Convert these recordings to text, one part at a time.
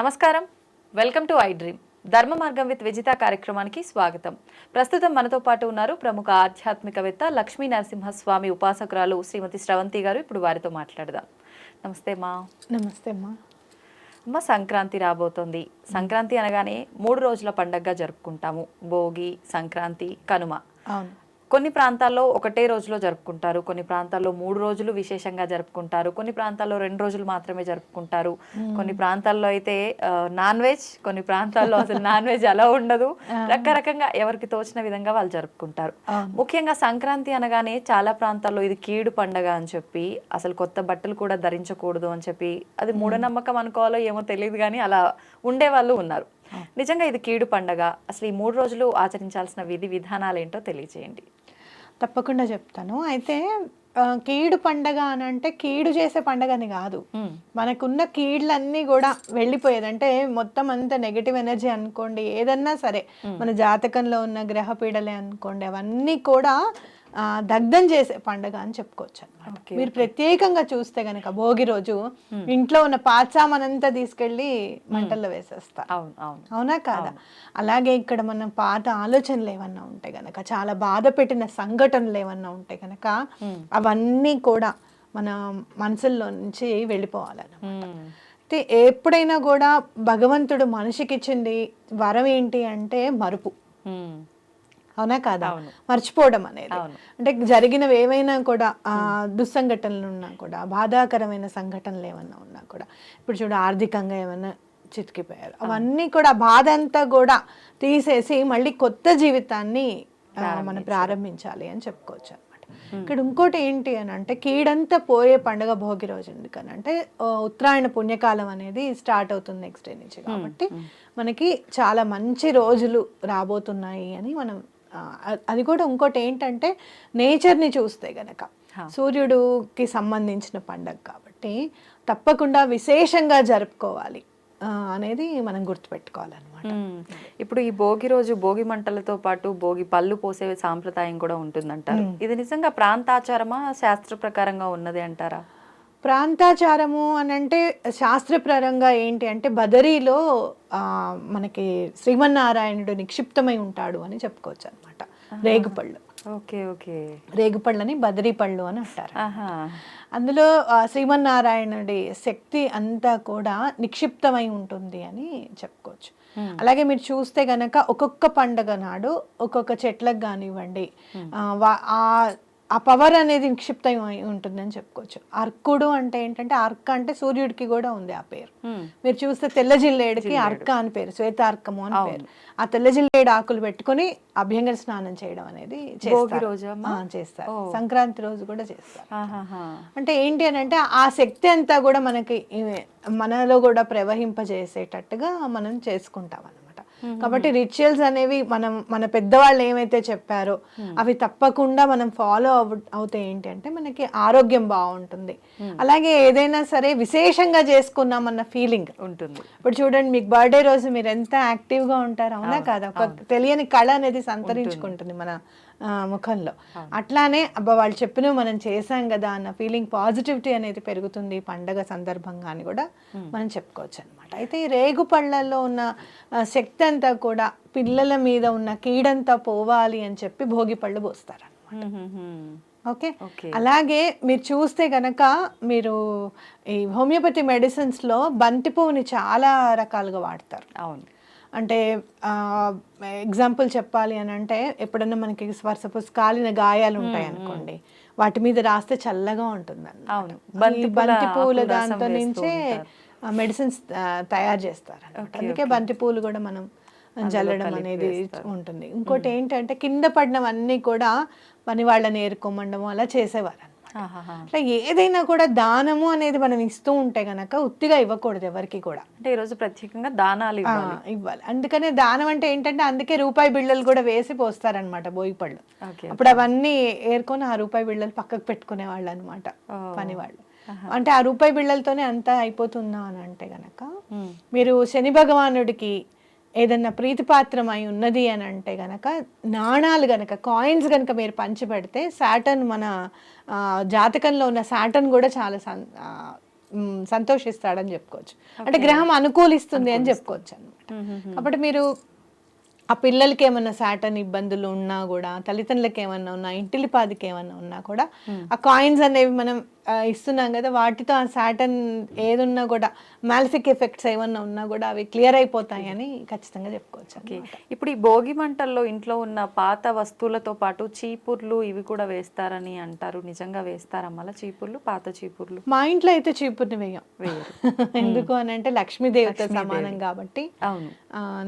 నమస్కారం, welcome to I dream. ధర్మ మార్గం విత్ విజిత కార్యక్రమానికి స్వాగతం. ప్రస్తుతం మనతో పాటు ఉన్నారు ప్రముఖ ఆధ్యాత్మికవేత్త లక్ష్మీ నరసింహస్వామి ఉపాసకురాలు శ్రీమతి స్రవంతి గారు. ఇప్పుడు వారితో మాట్లాడదాం. నమస్తే మా. నమస్తే అమ్మా. అమ్మ, సంక్రాంతి రాబోతోంది. సంక్రాంతి అనగానే 3 రోజుల పండగగా జరుపుకుంటాము. భోగి, సంక్రాంతి, కనుమ. అవును. కొన్ని ప్రాంతాల్లో ఒకటే రోజులో జరుపుకుంటారు, కొన్ని ప్రాంతాల్లో 3 రోజులు విశేషంగా జరుపుకుంటారు, కొన్ని ప్రాంతాల్లో 2 రోజులు మాత్రమే జరుపుకుంటారు, కొన్ని ప్రాంతాల్లో అయితే నాన్ వెజ్, కొన్ని ప్రాంతాల్లో అసలు నాన్ వెజ్ అలా ఉండదు. రకరకంగా ఎవరికి తోచిన విధంగా వాళ్ళు జరుపుకుంటారు. ముఖ్యంగా సంక్రాంతి అనగానే చాలా ప్రాంతాల్లో ఇది కీడు పండగ అని చెప్పి, అసలు కొత్త బట్టలు కూడా ధరించకూడదు అని చెప్పి, అది మూఢనమ్మకం అనుకోవాలో ఏమో తెలియదు కానీ అలా ఉండేవాళ్ళు ఉన్నారు. నిజంగా ఇది కీడు పండగ. అసలు ఈ 3 రోజులు ఆచరించాల్సిన విధి విధానాలు ఏంటో తెలియజేయండి. తప్పకుండా చెప్తాను. అయితే కీడు పండగ అని అంటే కీడు చేసే పండగ అని కాదు. మనకున్న కీళ్ళన్నీ కూడా వెళ్ళిపోయేది. అంటే మొత్తం అంతా నెగటివ్ ఎనర్జీ అనుకోండి, ఏదన్నా సరే మన జాతకంలో ఉన్న గ్రహ పీడలే అనుకోండి, అవన్నీ కూడా దగ్ధం చేసే పండగ అని చెప్పుకోవచ్చు అనమాట. మీరు ప్రత్యేకంగా చూస్తే గనక భోగి రోజు ఇంట్లో ఉన్న పాచామనంతా తీసుకెళ్లి మంటల్లో వేసేస్తారు. అవునా కాదా? అలాగే ఇక్కడ మన పాత ఆలోచనలు ఏమన్నా ఉంటే గనక, చాలా బాధ పెట్టిన సంఘటనలు ఏమన్నా ఉంటే గనక అవన్నీ కూడా మన మనసుల్లో నుంచి వెళ్ళిపోవాలన్నమాట. అయితే ఎప్పుడైనా కూడా భగవంతుడు మనిషికి ఇచ్చింది వరం ఏంటి అంటే మరుపు. అవునా కాదా? మర్చిపోవడం అనేది. అంటే జరిగినవి ఏవైనా కూడా దుస్సంఘటనలు ఉన్నా కూడా, బాధాకరమైన సంఘటనలు ఏమన్నా ఉన్నా కూడా, ఇప్పుడు చూడు ఆర్థికంగా ఏమన్నా చితికిపోయారు, అవన్నీ కూడా బాధ అంతా కూడా తీసేసి మళ్ళీ కొత్త జీవితాన్ని మనం ప్రారంభించాలి అని చెప్పుకోవచ్చు అనమాట. ఇక్కడ ఇంకోటి ఏంటి అని అంటే కీడంతా పోయే పండుగ భోగి రోజు. ఎందుకనంటే ఉత్తరాయణ పుణ్యకాలం అనేది స్టార్ట్ అవుతుంది నెక్స్ట్ డే నుంచి. కాబట్టి మనకి చాలా మంచి రోజులు రాబోతున్నాయి అని మనం అది కూడా ఇంకోటి ఏంటంటే నేచర్ని చూస్తే గనక సూర్యుడికి సంబంధించిన పండగ కాబట్టి తప్పకుండా విశేషంగా జరుపుకోవాలి అనేది మనం గుర్తుపెట్టుకోవాలన్నమాట. ఇప్పుడు ఈ భోగి రోజు భోగి మంటలతో పాటు భోగి పళ్ళు పోసే సాంప్రదాయం కూడా ఉంటుందంటారు. ఇది నిజంగా ప్రాంతాచారమా, శాస్త్ర ప్రకారంగా ఉన్నది అంటారా? ప్రాంతాచారము అని అంటే శాస్త్రపరంగా ఏంటి అంటే బదరీలో మనకి శ్రీమన్నారాయణుడు నిక్షిప్తమై ఉంటాడు అని చెప్పుకోవచ్చు అనమాట. రేగుపళ్ళు. Okay okay. రేగుపళ్ళని బదరీ పళ్ళు అని అంటారు. అందులో శ్రీమన్నారాయణుడి శక్తి అంతా కూడా నిక్షిప్తమై ఉంటుంది అని చెప్పుకోవచ్చు. అలాగే మీరు చూస్తే గనక ఒక్కొక్క పండగ నాడు ఒక్కొక్క చెట్లకు కానివ్వండి ఆ పవర్ అనేది నిక్షిప్తం ఉంటుందని చెప్పుకోవచ్చు. అర్కుడు అంటే ఏంటంటే, అర్క అంటే సూర్యుడికి కూడా ఉంది ఆ పేరు. మీరు చూస్తే తెల్ల జిల్లేడికి అర్క అని పేరు, శ్వేతార్కము అని పేరు. ఆ తెల్ల జిల్లేడు ఆకులు పెట్టుకుని అభ్యంగన స్నానం చేయడం అనేది చేస్తారు. సంక్రాంతి రోజు కూడా చేస్తారు. అంటే ఏంటి అని అంటే ఆ శక్తి అంతా కూడా మనకి మనలో కూడా ప్రవహింపజేసేటట్టుగా మనం చేసుకుంటాం అన్నమాట. కాబట్టి రిచువల్స్ అనేవి మన పెద్దవాళ్ళు ఏమైతే చెప్పారో అవి తప్పకుండా మనం ఫాలో అవుతే ఏంటి అంటే మనకి ఆరోగ్యం బాగుంటుంది. అలాగే ఏదైనా సరే విశేషంగా చేసుకున్నామన్న ఫీలింగ్ ఉంటుంది. ఇప్పుడు చూడండి, మీకు బర్త్డే రోజు మీరు ఎంత యాక్టివ్గా ఉంటారు, అవునా కాదా? ఒక తెలియని కళ అనేది సంతరించుకుంటుంది మన ముఖంలో. అట్లానే అబ్బా వాళ్ళు చెప్పిన మనం చేసాం కదా అన్న ఫీలింగ్, పాజిటివిటీ అనేది పెరుగుతుంది పండగ సందర్భంగా అని కూడా మనం చెప్పుకోవచ్చు అనమాట. అయితే ఈ రేగు పళ్ళల్లో ఉన్న శక్తి అంతా కూడా పిల్లల మీద ఉన్న కీడంతా పోవాలి అని చెప్పి భోగి పళ్ళు పోస్తారు అనమాట. ఓకే. అలాగే మీరు చూస్తే గనక మీరు ఈ హోమియోపతి మెడిసిన్స్లో బంతి పువ్వుని చాలా రకాలుగా వాడతారు. అవును. అంటే ఎగ్జాంపుల్ చెప్పాలి అని అంటే, ఎప్పుడన్నా మనకి సపోజ్ కాలిన గాయాలు ఉంటాయి అనుకోండి, వాటి మీద రాస్తే చల్లగా ఉంటుంది. బంతి పూల దాంతో నుంచే మెడిసిన్స్ తయారు చేస్తారు. అందుకే బంతి పూలు కూడా మనం జల్లడం అనేది ఉంటుంది. ఇంకోటి ఏంటంటే కింద పడినవన్నీ కూడా పని వాళ్ళని ఏరుకోమండము అలా చేసేవారు. అట్లా ఏదైనా కూడా దానము అనేది మనం ఇస్తూ ఉంటే గనక ఉత్తిగా ఇవ్వకూడదు ఎవరికి కూడా. అంటే ఈరోజు ప్రత్యేకంగా దానాలు ఇవ్వాలి. అందుకనే దానం అంటే ఏంటంటే అందుకే రూపాయి బిళ్ళలు కూడా వేసి పోస్తారనమాట భోగి పళ్ళు. అప్పుడు అవన్నీ ఏరుకొని ఆ రూపాయి బిళ్ళలు పక్కకు పెట్టుకునే వాళ్ళు అనమాట పని వాళ్ళు. అంటే ఆ రూపాయి బిళ్ళలతోనే అంతా అయిపోతుందా అని అంటే గనక, మీరు శని భగవానుడికి ఏదన్నా ప్రీతిపాత్రమై ఉన్నది అని అంటే గనక నాణాలు గనక కాయిన్స్ గనక మీరు పంచిపెడితే సాటర్న్ మన జాతకంలో ఉన్న సాటర్న్ కూడా చాలా సంతోషిస్తాడని చెప్పుకోవచ్చు. అంటే గ్రహం అనుకూలిస్తుంది అని చెప్పుకోవచ్చు అనమాట. కాబట్టి మీరు ఆ పిల్లలకి ఏమన్నా సాటర్న్ ఇబ్బందులు ఉన్నా కూడా, తల్లిదండ్రులకి ఏమన్నా ఉన్నా, ఇంటిలిపాదికి ఏమన్నా ఉన్నా కూడా ఆ కాయిన్స్ అనేవి మనం ఇస్తున్నాం కదా, వాటితో ఆ సాటర్న్ ఏదున్నా కూడా మాలిఫిక్ ఎఫెక్ట్స్ ఏమన్నా ఉన్నా కూడా అవి క్లియర్ అయిపోతాయని ఖచ్చితంగా చెప్పుకోవచ్చు. ఇప్పుడు ఈ భోగి మంటల్లో ఇంట్లో ఉన్న పాత వస్తువులతో పాటు చీపుర్లు ఇవి కూడా వేస్తారని అంటారు. నిజంగా వేస్తారా మళ్ళీ చీపుర్లు, పాత చీపుర్లు? మా ఇంట్లో అయితే చీపుర్ని వేయరు. ఎందుకు అని అంటే లక్ష్మీదేవితో సమానం కాబట్టి. అవును.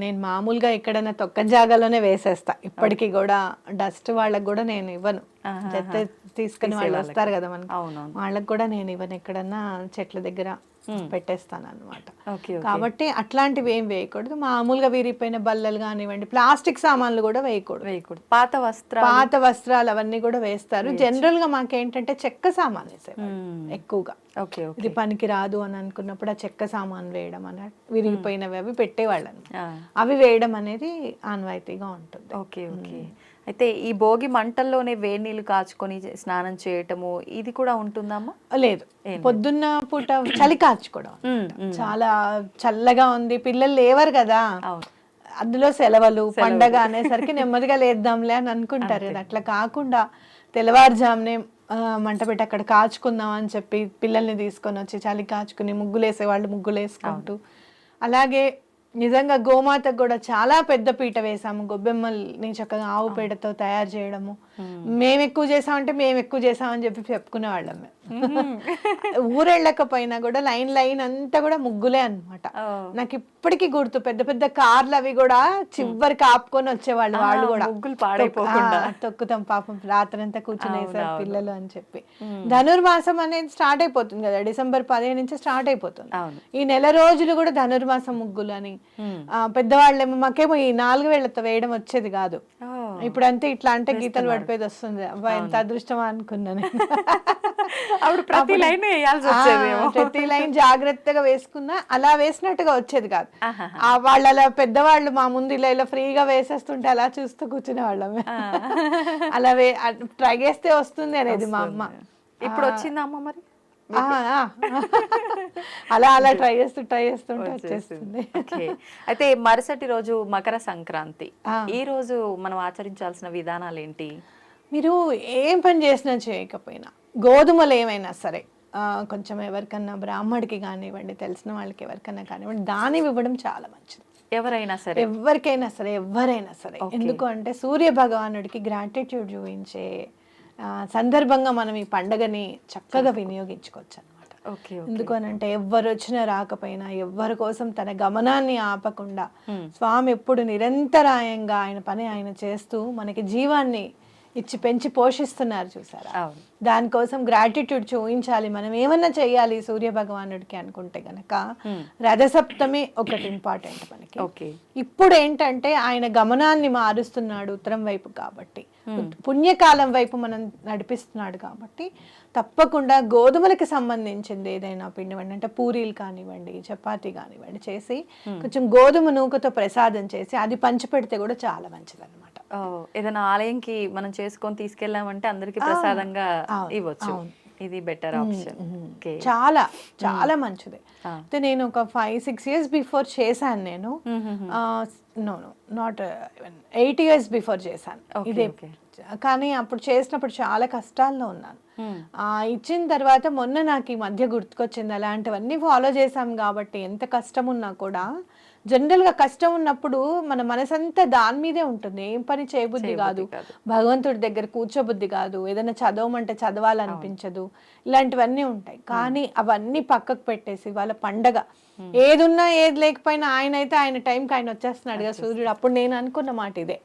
నేను మామూలుగా ఎక్కడైనా తొక్క జాగాలోనే వేసేస్తా ఇప్పటికీ కూడా. డస్ట్ వాళ్ళకి కూడా నేను ఇవ్వను. చెత్త తీసుకుని వాళ్ళు వస్తారు కదా మనకి, వాళ్ళకి కూడా నేను ఇవ్వను. ఎక్కడన్నా చెట్ల దగ్గర పెట్టేస్తాను అనమాట. కాబట్టి అట్లాంటివి ఏం వేయకూడదు. మామూలుగా విరిగిపోయిన బల్లలు కానివ్వండి, ప్లాస్టిక్ సామాన్లు కూడా వేయకూడదు. పాత వస్త్రాలు అవన్నీ కూడా వేస్తారు. జనరల్ గా మాకేంటంటే చెక్క సామాన్ వేసేవాళ్ళు ఎక్కువగా. ఇది పనికి రాదు అని అనుకున్నప్పుడు ఆ చెక్క సామాన్ వేయడం అన్నట్టు, విరిగిపోయినవి అవి పెట్టేవాళ్ళని, అవి వేయడం అనేది ఆనవాయితీగా ఉంటుంది. Okay okay. అయితే ఈ భోగి మంటల్లోనే వేడి నీళ్ళు కాచుకొని స్నానం చేయటము ఇది కూడా ఉంటుందమ్మా? లేదు, పొద్దున్న పూట చలి కాచుకోవడం. చాలా చల్లగా ఉంది, పిల్లలు లేవరు కదా, అందులో సెలవులు పండగ అనేసరికి నెమ్మదిగా లేద్దాంలే అని అనుకుంటారు కదా. అట్లా కాకుండా తెల్లవారుజామునే మంట పెట్టి అక్కడ కాచుకుందాం అని చెప్పి పిల్లల్ని తీసుకొని వచ్చి చలి కాచుకుని ముగ్గులు వేసేవాళ్ళు ముగ్గులు వేసుకుంటూ, అలాగే నిజంగా గోమాతకు కూడా చాలా పెద్ద పీట వేసాము. గొబ్బెమ్మల్ని చక్కగా ఆవు పేడతో తయారు చేయడము. మేము ఎక్కువ చేసామంటే మేము ఎక్కువ చేసామని చెప్పి చెప్పుకునే వాళ్ళం. ఊరెళ్ళకపోయినా కూడా లైన్ అంతా కూడా ముగ్గులే అనమాట. నాకు ఇప్పటికీ గుర్తు, పెద్ద పెద్ద కార్లు అవి కూడా చివరికి ఆపుకొని వచ్చేవాళ్ళు. వాళ్ళు కూడా తొక్కుతాం పాపం, రాత్రంతా కూర్చునేసారు పిల్లలు అని చెప్పి. ధనుర్మాసం అనేది స్టార్ట్ అయిపోతుంది కదా, డిసెంబర్ 15 నుంచి స్టార్ట్ అయిపోతుంది. ఈ నెల రోజులు కూడా ధనుర్మాసం ముగ్గులు అని. పెద్దవాళ్ళేమో మాకేమో ఈ 4 వేళ్లతో వేయడం వచ్చేది కాదు. ఇప్పుడు అంతే ఇట్లా అంటే గీతలు పడిపోయేది వస్తుంది. అబ్బా ఎంత అదృష్టమా అనుకున్నాను. ప్రతి లైన్ జాగ్రత్తగా వేసుకున్నా అలా వేసినట్టుగా వచ్చేది కాదు. వాళ్ళు అలా పెద్దవాళ్ళు మా ముందు ఇలా ఫ్రీగా వేసేస్తుంటే అలా చూస్తూ కూర్చునే వాళ్ళం. అలా ట్రై చేస్తే వస్తుంది అనేది మా అమ్మ. ఇప్పుడు వచ్చిందా అమ్మ మరి? అలా ట్రై చేస్తుంటే వచ్చేస్తుంది. అయితే మరుసటి రోజు మకర సంక్రాంతి. ఈ రోజు మనం ఆచరించాల్సిన విధానాలు ఏంటి? మీరు ఏం పని చేసినా చేయకపోయినా గోధుమలు ఏమైనా సరే కొంచెం ఎవరికన్నా బ్రాహ్మడికి కానివ్వండి, తెలిసిన వాళ్ళకి ఎవరికన్నా కానివ్వండి, దాని ఇవ్వడం చాలా మంచిది. ఎవరైనా సరే. ఎందుకు అంటే సూర్య భగవానుడికి గ్రాటిట్యూడ్ చూపించే సందర్భంగా మనం ఈ పండుగని చక్కగా వినియోగించుకోవచ్చు అనమాట. ఎందుకు అని అంటే ఎవ్వరు వచ్చినా రాకపోయినా, ఎవ్వరి కోసం తన గమనాన్ని ఆపకుండా స్వామి ఎప్పుడు నిరంతరాయంగా ఆయన పని ఆయన చేస్తూ మనకి జీవాన్ని ఇచ్చి పెంచి పోషిస్తున్నారు చూసారా. దానికోసం గ్రాటిట్యూడ్ చూపించాలి. మనం ఏమన్నా చెయ్యాలి సూర్య భగవానుడికి అనుకుంటే గనక రథసప్తమి ఒకటి ఇంపార్టెంట్ మనకి. ఇప్పుడు ఏంటంటే ఆయన గమనాన్ని మారుస్తున్నాడు ఉత్తరం వైపు కాబట్టి, పుణ్యకాలం వైపు మనం నడిపిస్తున్నాడు కాబట్టి తప్పకుండా గోధుమలకి సంబంధించింది ఏదైనా పిండి వండి, అంటే పూరీలు కానివ్వండి, చపాతీ కానివ్వండి చేసి కొంచెం గోధుమ నూకతో ప్రసాదం చేసి అది పంచిపెడితే కూడా చాలా మంచిది అనమాట. ఏదైనా ఆలయంకి మనం చేసుకొని తీసుకెళ్ళామంటే అందరికి ప్రసాదంగా ఇవ్వచ్చు. ఇది బెటర్ ఆప్షన్. చాలా చాలా మంచిది. అయితే నేను ఒక 5-6 years బిఫోర్ చేశాను. నేను నాట్ 8 years బిఫోర్ చేశాను ఇదే. కానీ అప్పుడు చేసినప్పుడు చాలా కష్టాల్లో ఉన్నాను. ఇచ్చిన తర్వాత మొన్న నాకు ఈ మధ్య గుర్తుకొచ్చింది, అలాంటివన్నీ ఫాలో చేశాం కాబట్టి ఎంత కష్టం ఉన్నా కూడా, జనరల్గా కష్టం ఉన్నప్పుడు మన మనసంతా దాని మీదే ఉంటుంది, ఏం పని చేయబుద్ధి కాదు, భగవంతుడి దగ్గర కూర్చోబుద్ధి కాదు, ఏదైనా చదవమంటే చదవాలనిపించదు, ఇలాంటివన్నీ ఉంటాయి. కానీ అవన్నీ పక్కకు పెట్టేసి వాళ్ళ పండగ ఏదున్నా ఏది లేకపోయినా ఆయన అయితే ఆయన టైంకి ఆయన వచ్చేస్తున్నాడు కదా సూర్యుడు. అప్పుడు నేను అనుకున్న మాట ఇదే,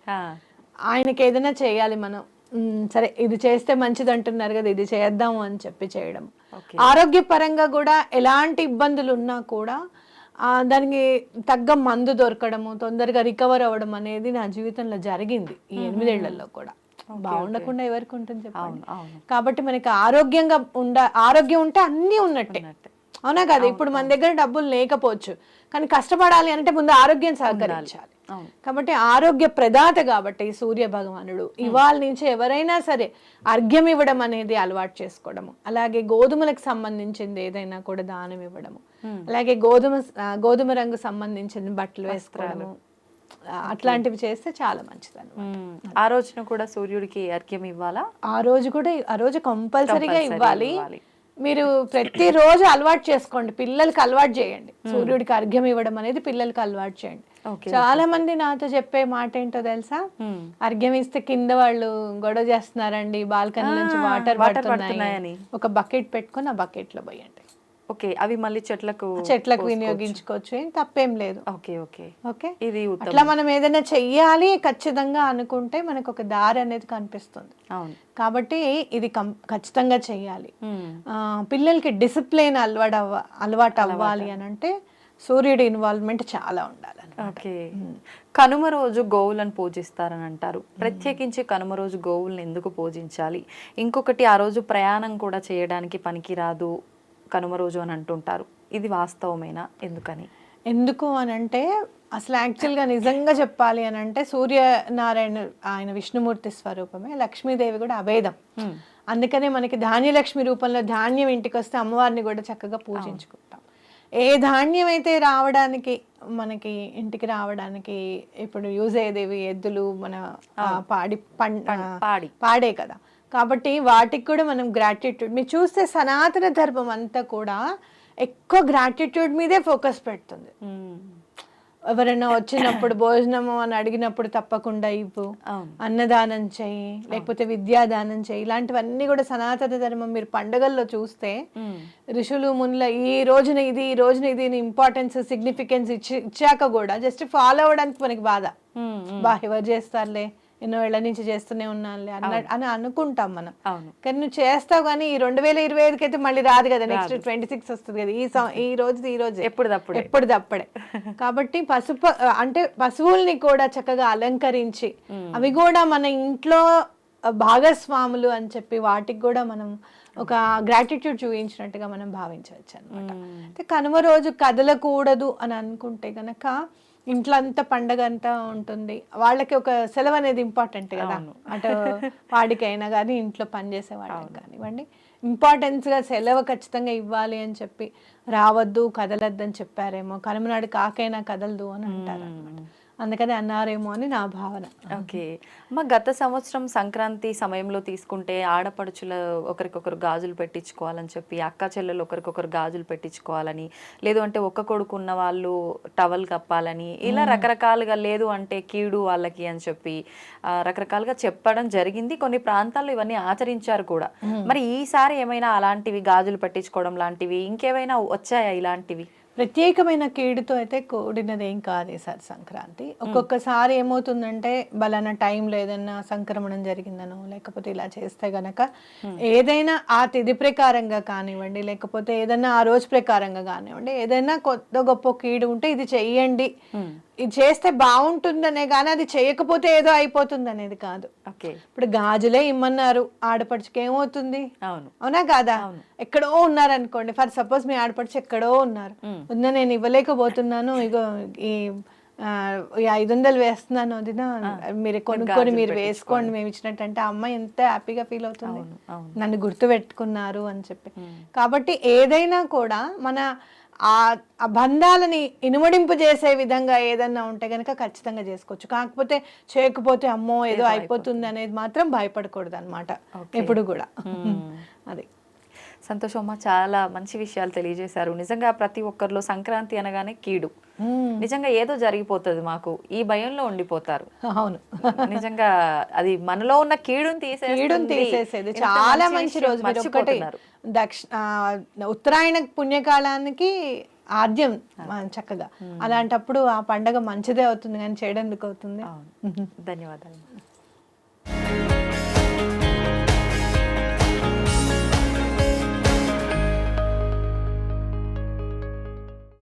ఆయనకి ఏదైనా చేయాలి మనం, సరే ఇది చేస్తే మంచిది అంటున్నారు కదా ఇది చేద్దాము అని చెప్పి చేయడం. ఆరోగ్యపరంగా కూడా ఎలాంటి ఇబ్బందులు ఉన్నా కూడా దానికి తగ్గ మందు దొరకడము, తొందరగా రికవర్ అవ్వడం అనేది నా జీవితంలో జరిగింది ఈ 8 ఏళ్లలో కూడా. బాగుండకుండా ఎవరికి ఉంటుంది చెప్పండి. కాబట్టి మనకి ఆరోగ్యం ఉంటే అన్నీ ఉన్నట్టే. అవునా కదా? ఇప్పుడు మన దగ్గర డబ్బులు లేకపోవచ్చు, కానీ కష్టపడాలి అంటే ముందు ఆరోగ్యం సహకరించాలి. కాబట్టి ఆరోగ్య ప్రదాత కాబట్టి సూర్య భగవానుడు ఇవాళ నుంచి ఎవరైనా సరే అర్ఘ్యం ఇవ్వడం అనేది అలవాటు చేసుకోవడము, అలాగే గోధుమలకు సంబంధించింది ఏదైనా కూడా దానం ఇవ్వడము, అలాగే గోధుమ రంగు సంబంధించిన బట్టలు వేసుకోవడము, అట్లాంటివి చేస్తే చాలా మంచిది అన్నమాట. ఆ రోజున కూడా సూర్యుడికి అర్ఘ్యం ఇవ్వాలా? ఆ రోజు కంపల్సరీగా ఇవ్వాలి. మీరు ప్రతిరోజు అలవాటు చేసుకోండి, పిల్లలకి అలవాటు చేయండి. సూర్యుడికి అర్ఘ్యం ఇవ్వడం అనేది పిల్లలకి అలవాటు చేయండి. చాలా మంది నాతో చెప్పే మాట ఏంటో తెలుసా, అర్ఘ్యం ఇస్తే కింద వాళ్ళు గొడవ చేస్తున్నారండి, బాల్కనీ నుంచి వాటర్ పడుతున్నాయని. ఒక బకెట్ పెట్టుకొని ఆ బకెట్ లో పోయండి. ఓకే, అవి మళ్ళీ చెట్లకు వినియోగించుకోవచ్చు, ఏం తప్పేం లేదు. ఓకే ఓకే ఓకే, ఇది అట్లా మనం ఏదైనా చెయ్యాలి ఖచ్చితంగా అనుకుంటే మనకు ఒక దారి అనేది కనిపిస్తుంది. అవును, కాబట్టి ఇది ఖచ్చితంగా చెయ్యాలి. పిల్లలకి డిసిప్లిన్ అలవాటు అవ్వాలి అని అంటే సూర్యుడి ఇన్వాల్వ్మెంట్ చాలా ఉండాలి. ఓకే, కనుమ రోజు గోవులను పూజిస్తారని అంటారు. ప్రత్యేకించి కనుమ రోజు గోవులను ఎందుకు పూజించాలి? ఇంకొకటి, ఆ రోజు ప్రయాణం కూడా చేయడానికి పనికిరాదు కనుమ రోజు అని అంటుంటారు. ఇది వాస్తవమేనా? ఎందుకు అని అంటే అసలు యాక్చువల్గా నిజంగా చెప్పాలి అని అంటే సూర్యనారాయణ ఆయన విష్ణుమూర్తి స్వరూపమే, లక్ష్మీదేవి కూడా అభేదం. అందుకనే మనకి ధాన్యలక్ష్మి రూపంలో ధాన్యం ఇంటికి వస్తే అమ్మవారిని కూడా చక్కగా పూజించుకుంటాం. ఏ ధాన్యం అయితే రావడానికి మనకి ఇంటికి రావడానికి ఇప్పుడు యూజ్ అయ్యేదేవి ఎద్దులు, మన పాడే కదా. కాబట్టి వాటికి కూడా మనం గ్రాటిట్యూడ్, మీరు చూస్తే సనాతన ధర్మం అంతా కూడా ఎక్కువ గ్రాటిట్యూడ్ మీదే ఫోకస్ పెడుతుంది. ఎవరైనా వచ్చినప్పుడు భోజనము అని అడిగినప్పుడు తప్పకుండా ఇవ్వు, అన్నదానం చేయి, లేకపోతే విద్యాదానం చేయి, ఇలాంటివన్నీ కూడా సనాతన ధర్మం. మీరు పండుగల్లో చూస్తే ఋషులు మునుల ఈ రోజున ఇది ఇంపార్టెన్స్ సిగ్నిఫికెన్స్ ఇచ్చాక కూడా జస్ట్ ఫాలో అవ్వడానికి మనకి బాధ, ఎవరు చేస్తారులే, ఎన్నో ఏళ్ల నుంచి చేస్తూనే ఉన్నానులే అని అనుకుంటాం మనం. కానీ నువ్వు చేస్తావు, కానీ ఈ 2025 అయితే మళ్ళీ రాదు కదా, నెక్స్ట్ 26 వస్తుంది కదా, ఈ రోజు ఎప్పుడుదప్పుడే. కాబట్టి పశువుల్ని కూడా చక్కగా అలంకరించి అవి కూడా మన ఇంట్లో భాగస్వాములు అని చెప్పి వాటికి కూడా మనం ఒక గ్రాటిట్యూడ్ చూపించినట్టుగా మనం భావించవచ్చు అనమాట. అయితే కనుమ రోజు కదలకూడదు అని అనుకుంటే గనక ఇంట్లో అంతా పండగ అంతా ఉంటుంది, వాళ్ళకి ఒక సెలవు అనేది ఇంపార్టెంట్ కదా. అటు వాడికైనా కానీ ఇంట్లో పనిచేసే వాళ్ళకి కానివ్వండి, ఇంపార్టెన్స్గా సెలవు ఖచ్చితంగా ఇవ్వాలి అని చెప్పి రావద్దు, కదలద్దు అని చెప్పారేమో. కనుమనాడు కాకైనా కదలదు అని అంటారు అనమాట. అందుకని అన్నారేమో అని నా భావన. ఓకే అమ్మ, గత సంవత్సరం సంక్రాంతి సమయంలో తీసుకుంటే ఆడపడుచులు ఒకరికొకరు గాజులు పెట్టించుకోవాలని చెప్పి, అక్క చెల్లెలు ఒకరికొకరు గాజులు పెట్టించుకోవాలని, లేదు అంటే ఒక్క కొడుకు ఉన్న వాళ్ళు టవల్ కప్పాలని, ఇలా రకరకాలుగా, లేదు అంటే కీడు వాళ్ళకి అని చెప్పి రకరకాలుగా చెప్పడం జరిగింది. కొన్ని ప్రాంతాల్లో ఇవన్నీ ఆచరించారు కూడా. మరి ఈసారి ఏమైనా అలాంటివి, గాజులు పెట్టించుకోవడం లాంటివి ఇంకేమైనా వచ్చాయా ఇలాంటివి? ప్రత్యేకమైన కీడుతో అయితే కూడినది ఏం కాదు సార్ సంక్రాంతి. ఒక్కొక్కసారి ఏమవుతుందంటే బలానా టైంలో ఏదైనా సంక్రమణం జరిగిందనో, లేకపోతే ఇలా చేస్తే గనక ఏదైనా ఆ తిథి ప్రకారంగా కానివ్వండి, లేకపోతే ఏదైనా ఆ రోజు ప్రకారంగా కానివ్వండి, ఏదైనా కొత్త గొప్ప కీడు ఉంటే ఇది చెయ్యండి, ఇది చేస్తే బాగుంటుందనే కానీ అది చేయకపోతే ఏదో అయిపోతుంది అనేది కాదు. ఇప్పుడు గాజులే ఇమ్మన్నారు, ఆడపడుచుకి ఏమవుతుంది? అవునా కాదా? ఎక్కడో ఉన్నారు అనుకోండి, ఫర్ సపోజ్ మీ ఆడపడుచు ఎక్కడో ఉన్నారు, వదిన నేను ఇవ్వలేకపోతున్నాను, ఇగో ఈ 500 వేస్తున్నాను వదిన, మీరు కొనుక్కొని మీరు వేసుకోండి మేము ఇచ్చినట్టు, అంటే అమ్మ ఎంత హ్యాపీగా ఫీల్ అవుతుంది, నన్ను గుర్తు పెట్టుకున్నారు అని చెప్పి. కాబట్టి ఏదైనా కూడా మన ఆ బంధాలని ఇనుమడింపు చేసే విధంగా ఏదన్నా ఉంటే కనుక ఖచ్చితంగా చేసుకోవచ్చు. కాకపోతే చేయకపోతే అమ్మో ఏదో అయిపోతుంది అనేది మాత్రం భయపడకూడదు అనమాట ఎప్పుడు కూడా. అది సంతోషమ్మ, చాలా మంచి విషయాలు తెలియజేశారు. నిజంగా ప్రతి ఒక్కరిలో సంక్రాంతి అనగానే కీడు, నిజంగా ఏదో జరిగిపోతుంది మాకు, ఈ భయంలో ఉండిపోతారు. అవును, నిజంగా అది మనలో ఉన్న కీడుని తీసేసేది చాలా మంచి రోజు. ఉత్తరాయణ పుణ్యకాలానికి ఆద్యం చక్కగా, అలాంటప్పుడు ఆ పండగ మంచిదే అవుతుంది, కానీ చేయడానికి అవుతుంది. ధన్యవాదాలు.